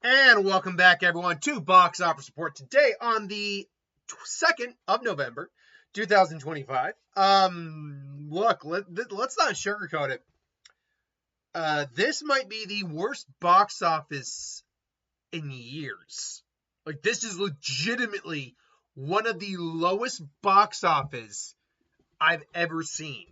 And welcome back, everyone, to Box Office Report today on the 2nd of November, 2025. Look, let's not sugarcoat it. This might be the worst box office in years. Like, this is legitimately one of the lowest box office I've ever seen.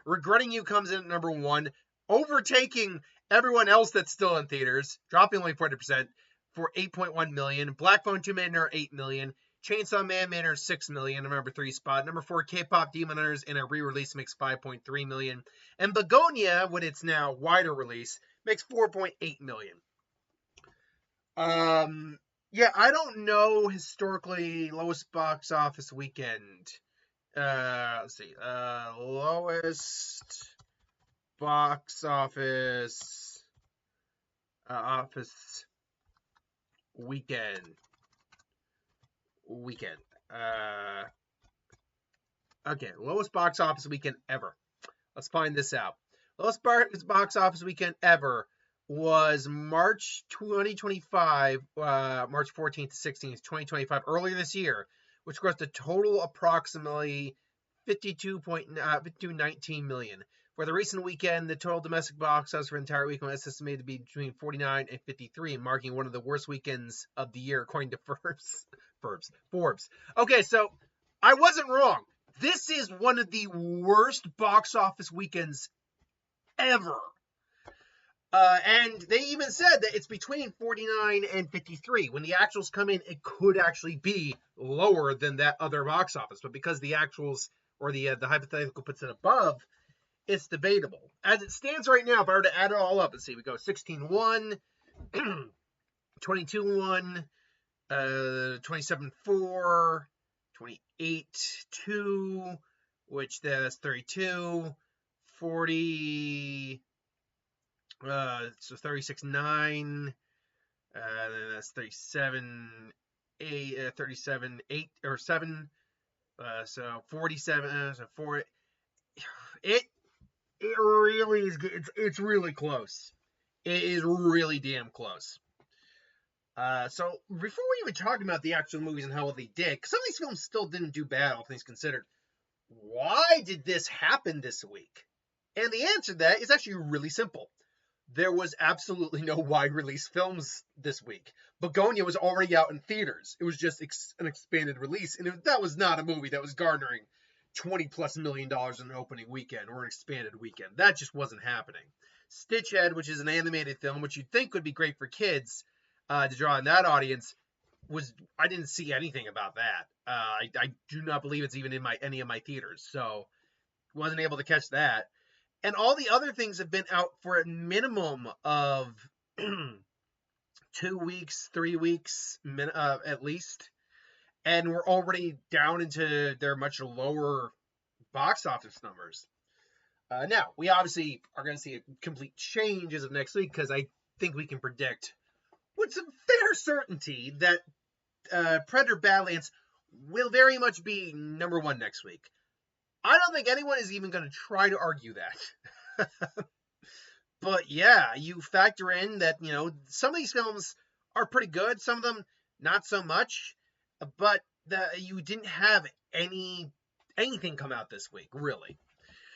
Regretting You comes in at number one, overtaking everyone else that's still in theaters, dropping only 40% for 8.1 million. Black Phone 2 made another 8 million. Chainsaw Man made another 6 million, number 3 spot. Number 4, K-Pop Demon Hunters in a re-release makes 5.3 million. And Begonia, with its now wider release, makes 4.8 million. Yeah, I don't know historically lowest box office weekend. Let's see. Lowest box office weekend. Okay, lowest box office weekend ever. Let's find this out. Lowest box office weekend ever was March 2025, March 14th to 16th, 2025, earlier this year, which grossed a total approximately 52.19 million. For the recent weekend, the total domestic box office for the entire weekend was estimated to be between 49 and 53, marking one of the worst weekends of the year, according to Forbes. Okay, so I wasn't wrong. This is one of the worst box office weekends ever. And they even said that it's between 49 and 53. When the actuals come in, it could actually be lower than that other box office. But because the actuals or the hypothetical puts it above, it's debatable. As it stands right now, if I were to add it all up, let's see, we go 16-1, 22-1, 27-4, 28-2, which that's 32, 40, so 36-9, then that's 37-8, 37-8 or 7, so 47, so 4. It really is good. It's really close. It is really damn close. So before we even talk about the actual movies and how well they did, because some of these films still didn't do bad, all things considered, why did this happen this week? And the answer to that is actually really simple. There was absolutely no wide release films this week. Begonia was already out in theaters. It was just an expanded release, and that was not a movie that was garnering $20+ million in an opening weekend or an expanded weekend. That just wasn't happening. Stitchhead, which is an animated film, which you'd think would be great for kids to draw in that audience, I didn't see anything about that. I do not believe it's even in any of my theaters, so wasn't able to catch that. And all the other things have been out for a minimum of 2 weeks, 3 weeks, at least. And we're already down into their much lower box office numbers. Now, we obviously are going to see a complete change as of next week because I think we can predict with some fair certainty that Predator Badlands will very much be number one next week. I don't think anyone is even going to try to argue that. But yeah, you factor in that, some of these films are pretty good, some of them not so much, but you didn't have anything come out this week, really.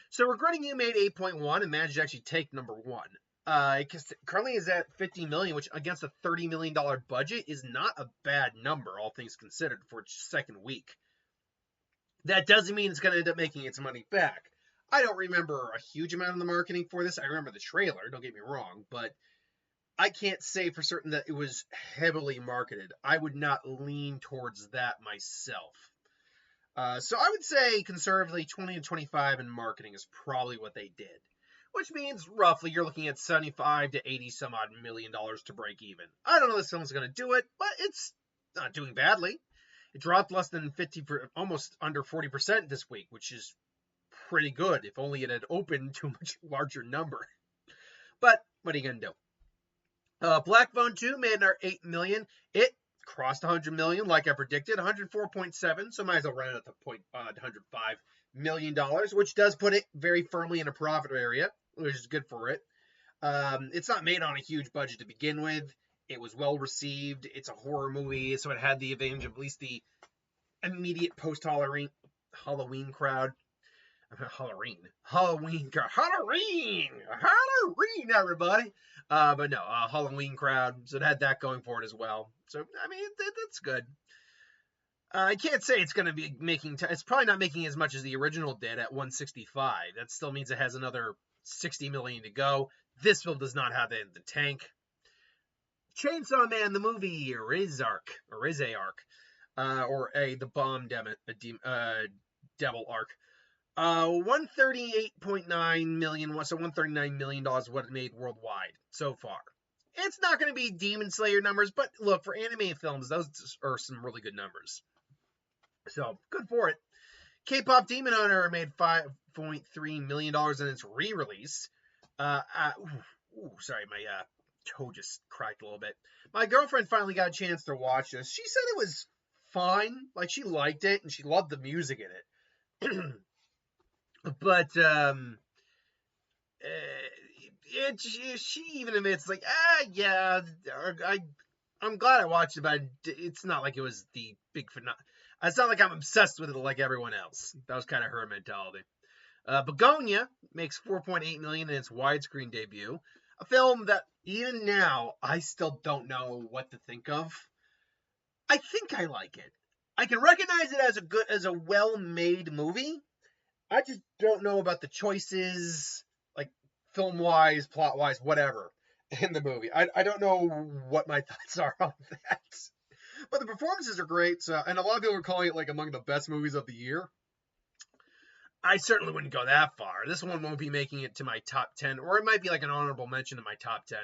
So Regretting You made 8.1 and managed to actually take number one. Because currently is at 50 million, which against a $30 million budget is not a bad number, all things considered, for its second week. That doesn't mean it's going to end up making its money back. I don't remember a huge amount of the marketing for this. I remember the trailer, don't get me wrong, but I can't say for certain that it was heavily marketed. I would not lean towards that myself. So I would say conservatively 20 to 25 in marketing is probably what they did, which means roughly you're looking at 75 to 80 some odd $1 million to break even. I don't know if this film's going to do it, but it's not doing badly. It dropped less than 50, almost under 40% this week, which is pretty good. If only it had opened to a much larger number. But what are you going to do? Black Phone 2 made another 8 million. It crossed 100 million like I predicted, 104.7, so might as well run it at the $105 million, which does put it very firmly in a profit area, which is good for it. It's not made on a huge budget to begin with. It was well received. It's a horror movie, so it had the advantage of at least the immediate post-Halloween crowd. Halloween, everybody. But no, Halloween crowd. So it had that going for it as well. So I mean, that's good. I can't say it's going to be making. It's probably not making as much as the original did at 165. That still means it has another 60 million to go. This film does not have it in the tank. Chainsaw Man, the movie, Rizark, the Bomb Devil Arc. 138.9 million, so $139 million what it made worldwide so far. It's not going to be Demon Slayer numbers, but look, for anime films, those are some really good numbers. So, good for it. K-Pop Demon Hunter made $5.3 million in its re-release. Sorry, my toe just cracked a little bit. My girlfriend finally got a chance to watch this. She said it was fine. Like, she liked it, and she loved the music in it. But, she even admits, like, yeah, I'm glad I watched it, but it's not like it was the big phenomenon. It's not like I'm obsessed with it like everyone else. That was kind of her mentality. Begonia makes $4.8 million in its widescreen debut. A film that, even now, I still don't know what to think of. I think I like it. I can recognize it as a well-made movie. I just don't know about the choices, like film-wise, plot-wise, whatever, in the movie. I don't know what my thoughts are on that. But the performances are great, and a lot of people are calling it like among the best movies of the year. I certainly wouldn't go that far. This one won't be making it to my top 10, or it might be like an honorable mention in my top 10.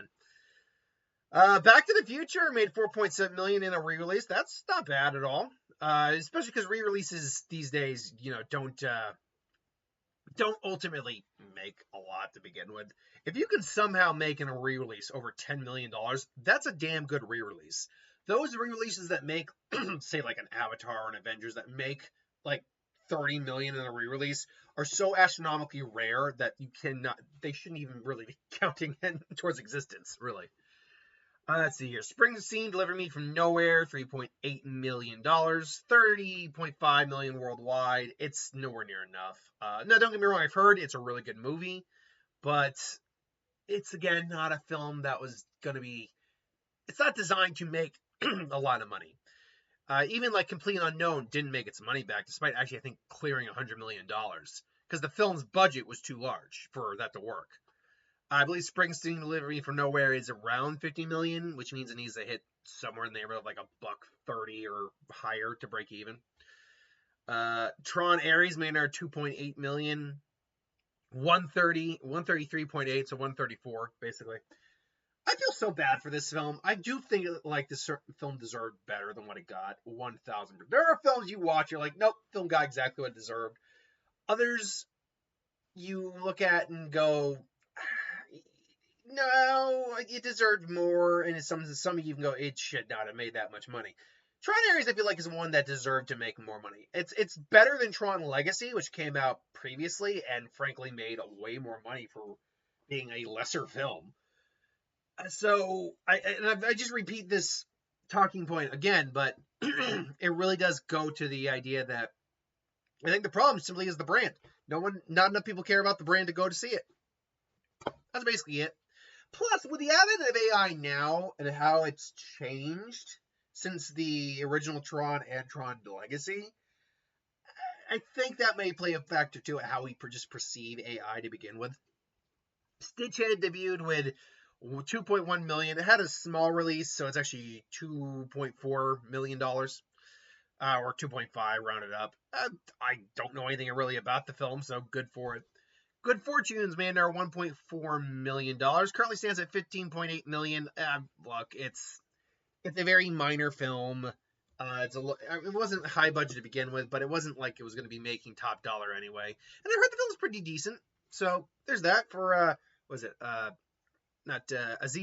Back to the Future made $4.7 million in a re-release. That's not bad at all, especially because re-releases these days, don't ultimately make a lot to begin with. If you can somehow make in a re-release over $10 million, that's a damn good re-release. Those re-releases that make, say, like an Avatar or an Avengers that make like 30 million in a re-release are so astronomically rare that they shouldn't even really be counting towards existence, really. Let's see here. Springsteen, Deliver Me from Nowhere, $3.8 million, $30.5 million worldwide. It's nowhere near enough. No, don't get me wrong. I've heard it's a really good movie, but it's, again, not a film that was going to be... It's not designed to make a lot of money. Even like Complete Unknown didn't make its money back, despite actually, I think, clearing $100 million, because the film's budget was too large for that to work. I believe Springsteen Delivery from Nowhere is around 50 million, which means it needs to hit somewhere in the neighborhood of like $130 or higher to break even. Tron Ares made another 2.8 million, 133.8, so 134 basically. I feel so bad for this film. I do think like this film deserved better than what it got. 1,000. There are films you watch, you're like, nope, film got exactly what it deserved. Others you look at and go, no, it deserved more, and some of you can go, it should not have made that much money. Tron Ares, I feel like, is one that deserved to make more money. It's better than Tron Legacy, which came out previously and frankly made way more money for being a lesser film. So I just repeat this talking point again, but it really does go to the idea that I think the problem simply is the brand. Not enough people care about the brand to go to see it. That's basically it. Plus, with the advent of AI now and how it's changed since the original Tron and Tron Legacy, I think that may play a factor to how we just perceive AI to begin with. Stitchhead debuted with $2.1 million. It had a small release, so it's actually $2.4 million, or 2.5 rounded up. I don't know anything really about the film, so good for it. Good Fortunes made our $1.4 million. Currently stands at $15.8 million. Look, it's a very minor film. It wasn't high budget to begin with, but it wasn't like it was going to be making top dollar anyway. And I heard the film's pretty decent. So there's that for Aziz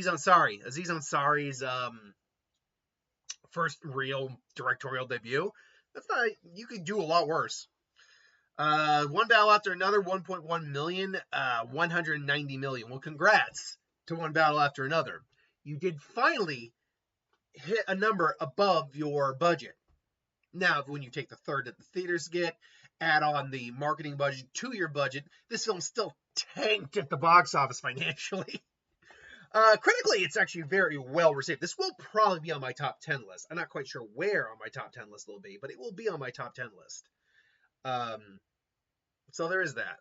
Ansari. Aziz Ansari's first real directorial debut. You could do a lot worse. One Battle After Another, 1.1 million, 190 million. Well, congrats to One Battle After Another. You did finally hit a number above your budget. Now, when you take the third that the theaters get, add on the marketing budget to your budget, this film still tanked at the box office financially. Critically, it's actually very well received. This will probably be on my top 10 list. I'm not quite sure where on my top 10 list it'll be, but it will be on my top 10 list. So there is that.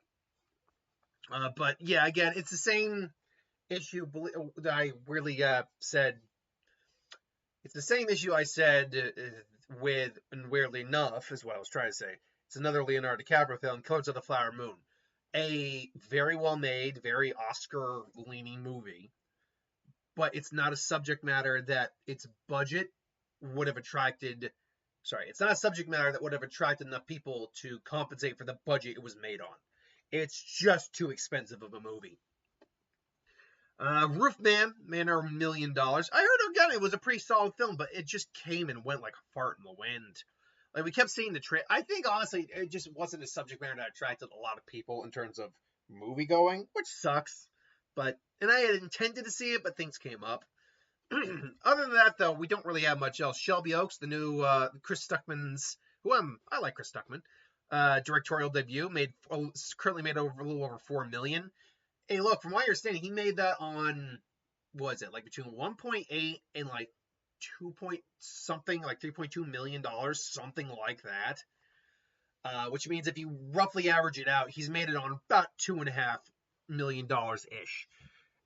But yeah, again, it's the same issue that I really said. It's the same issue I said with, and weirdly enough, is what I was trying to say. It's another Leonardo DiCaprio film, Killers of the Flower Moon. A very well made, very Oscar leaning movie, but it's not a subject matter that its budget would have attracted. Sorry, it's not a subject matter that would have attracted enough people to compensate for the budget it was made on. It's just too expensive of a movie. Roofman made over $1 million. I heard again it was a pretty solid film, but it just came and went like a fart in the wind. Like we kept seeing the trailer. I think honestly it just wasn't a subject matter that attracted a lot of people in terms of movie going, which sucks. But and I had intended to see it, but things came up. Other than that, though, we don't really have much else. Shelby Oaks, the new Chris Stuckman's, I like Chris Stuckman, directorial debut, currently made over a little over $4 million. Hey, look, from my understanding, he made that on, what was it, like between 1.8 and like 2 point something, like $3.2 million, something like that. Which means if you roughly average it out, he's made it on about $2.5 million ish.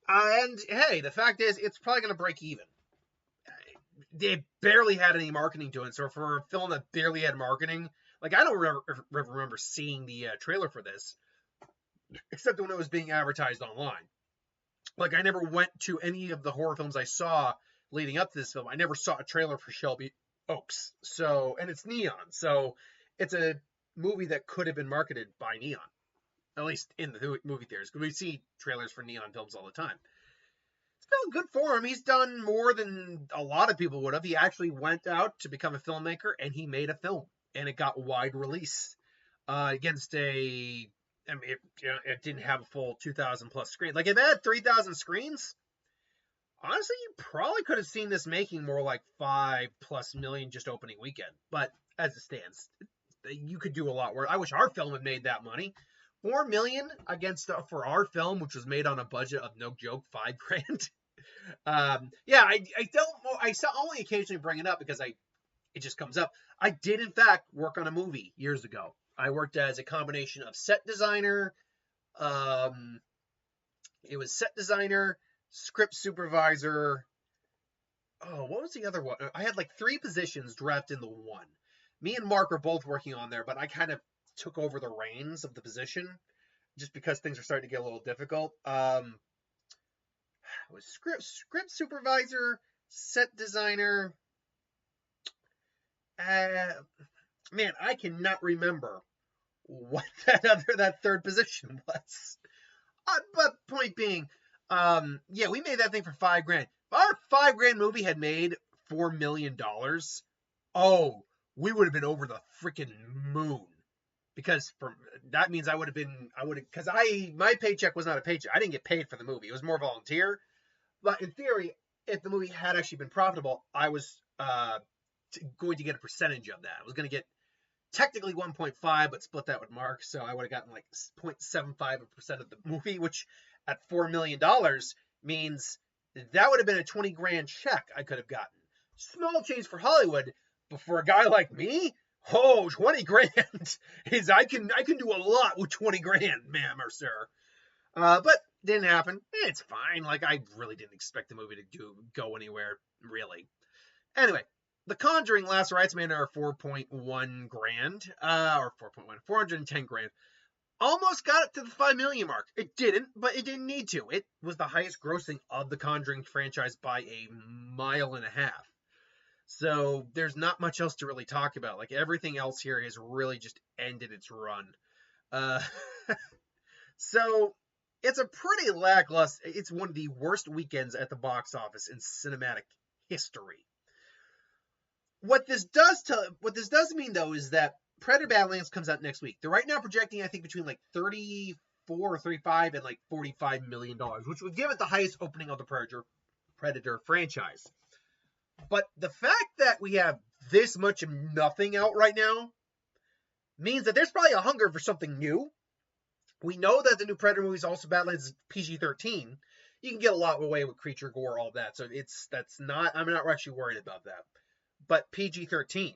And hey, the fact is, it's probably going to break even. They barely had any marketing to it, so for a film that barely had marketing, like I don't remember seeing the trailer for this, except when it was being advertised online. Like I never went to any of the horror films I saw leading up to this film. I never saw a trailer for Shelby Oaks. So, and it's Neon, so it's a movie that could have been marketed by Neon, at least in the movie theaters, because we see trailers for Neon films all the time. It's been good for him. He's done more than a lot of people would have. He actually went out to become a filmmaker, and he made a film, and it got wide release against a. I mean, it didn't have a full 2,000 plus screen. Like if it had 3,000 screens, honestly, you probably could have seen this making more like $5+ million just opening weekend. But as it stands, you could do a lot worse. I wish our film had made that money. $4 million for our film, which was made on a budget of no joke $5,000. Yeah, I only occasionally bring it up because it just comes up. I did in fact work on a movie years ago. I worked as a combination of set designer. It was set designer, script supervisor. Oh, what was the other one? I had like 3 positions drafted into one. Me and Mark were both working on there, but I kind of took over the reins of the position just because things are starting to get a little difficult. It was script supervisor, set designer. Man, I cannot remember what that third position was. But point being, yeah, we made that thing for $5,000. If our $5,000 movie had made $4 million, oh, we would have been over the freaking moon. Because that means because my paycheck was not a paycheck. I didn't get paid for the movie. It was more volunteer. But in theory, if the movie had actually been profitable, I was going to get a percentage of that. I was going to get technically 1.5, but split that with Mark, so I would have gotten like 0.75% of the movie, which at $4 million means that would have been a $20,000 check I could have gotten. Small change for Hollywood, but for a guy like me, oh, $20,000 is I can do a lot with $20,000, ma'am or sir. But didn't happen. It's fine. Like I really didn't expect the movie to go anywhere, really. Anyway, The Conjuring Last Rites made our $4.1 grand, or 4.1, $410,000. Almost got it to the $5 million mark. It didn't, but it didn't need to. It was the highest grossing of the Conjuring franchise by a mile and a half. So there's not much else to really talk about. Like everything else here has really just ended its run. So it's a pretty lackluster. It's one of the worst weekends at the box office in cinematic history. What this does mean though is that Predator Badlands comes out next week. They're right now projecting, I think, between like 34 or 35 and like $45 million, which would give it the highest opening of the Predator franchise. But the fact that we have this much of nothing out right now means that there's probably a hunger for something new. We know that the new Predator movie is also Badlands PG-13. You can get a lot away with creature gore, all that. So I'm not actually worried about that. But PG-13.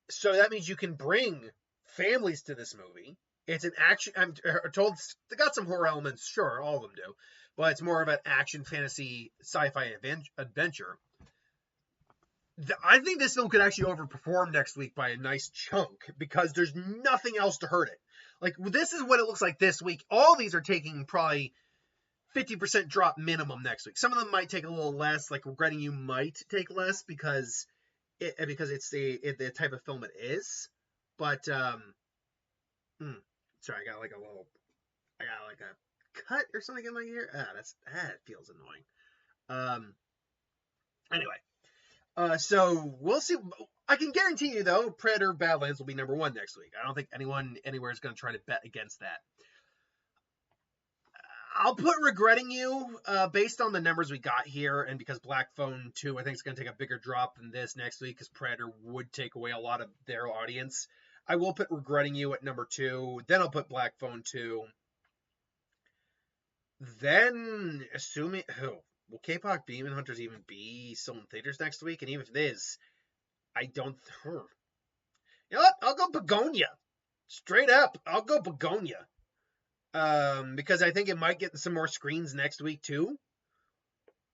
So that means you can bring families to this movie. It's an action. I'm told they got some horror elements. Sure, all of them do. But it's more of an action, fantasy, sci-fi adventure. I think this film could actually overperform next week by a nice chunk because there's nothing else to hurt it. Like, this is what it looks like this week. All these are taking probably 50% drop minimum next week. Some of them might take a little less, like Regretting You might take less because it's the type of film it is. But, sorry, I got like a cut or something in my ear. That feels annoying. Anyway, so we'll see. I can guarantee you, though, Predator Badlands will be number 1 next week. I don't think anyone anywhere is going to try to bet against that. I'll put Regretting You, based on the numbers we got here, and because Black Phone 2, I think, is going to take a bigger drop than this next week, because Predator would take away a lot of their audience. I will put Regretting You at number 2. Then I'll put Black Phone 2. Then, assuming... will K-pop Demon Hunters even be still in theaters next week? And even if it is, I don't... You know what? I'll go Begonia. Straight up. I'll go Begonia. Because I think it might get some more screens next week, too.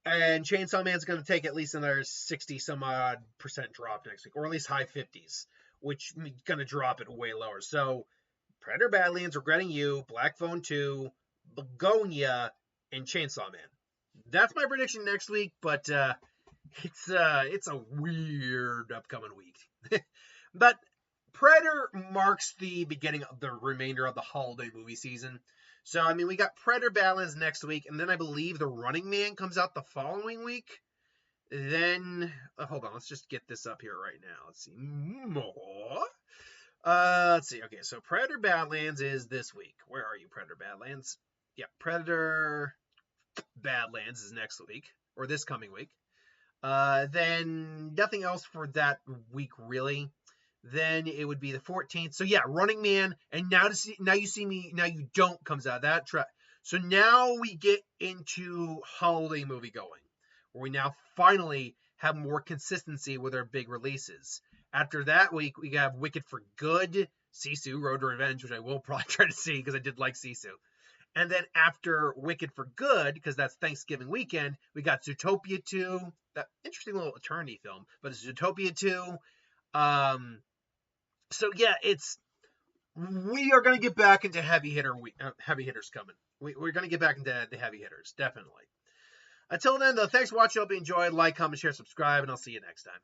And Chainsaw Man's going to take at least another 60-some-odd % drop next week. Or at least high 50s. Which is going to drop it way lower. So, Predator Badlands, Regretting You, Black Phone 2, Begonia, and Chainsaw Man. That's my prediction next week, but it's a weird upcoming week. But Predator marks the beginning of the remainder of the holiday movie season. So, I mean, we got Predator Badlands next week, and then I believe The Running Man comes out the following week. Then, hold on, let's just get this up here right now. Let's see. More. Let's see. Okay, so Predator Badlands is this week. Where are you, Predator Badlands? Yeah, Predator Badlands is next week, or this coming week. Then nothing else for that week, really. Then it would be the 14th. So yeah, Running Man, and Now You See Me, Now You Don't comes out of that track. So now we get into holiday movie going, where we now finally have more consistency with our big releases. After that week, we have Wicked for Good, Sisu, Road to Revenge, which I will probably try to see because I did like Sisu. And then after Wicked for Good, because that's Thanksgiving weekend, we got Zootopia 2, that interesting little Eternity film, but it's Zootopia 2. So yeah, we are going to get back into heavy hitters coming. We're going to get back into the heavy hitters, definitely. Until then, though, thanks for watching. I hope you enjoyed. Like, comment, share, subscribe, and I'll see you next time.